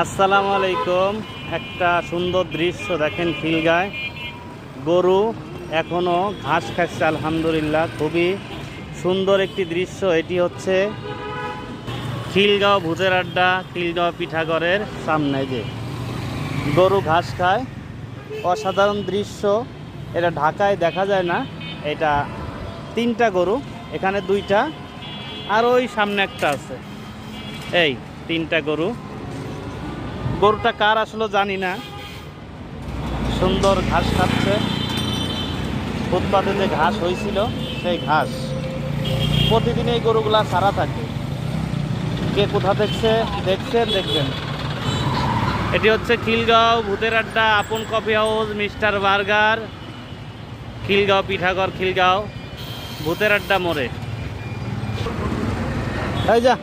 আসসালামু আলাইকুম। একটা সুন্দর দৃশ্য দেখেন, খিলগায় গরু এখনো ঘাস খাচ্ছে। আলহামদুলিল্লাহ, খুবই সুন্দর একটি দৃশ্য। এটি হচ্ছে খিলগাঁও ভূতের আড্ডা, খিলগাঁও পিঠাঘরের সামনে যে গরু ঘাস খায়। অসাধারণ দৃশ্য, এটা ঢাকায় দেখা যায় না। এটা 3টা গরু, এখানে 2টা, আর ওই সামনে একটা আছে। এই 3টা গরু। গরুটা কার আসলে জানি না। সুন্দর ঘাস খাচ্ছে, ফুটপাতে যে ঘাস হয়েছিল সেই ঘাস। প্রতিদিন এই গরুগুলা ছাড়া থাকে। কে কোথা দেখছেন দেখবেন। এটি হচ্ছে খিলগাঁও ভূতের আড্ডা, Apon coffee house, mister burger, Khilgaon Pithaghor, Khilgaon ভূতের আড্ডা মোড়ে। এই যা।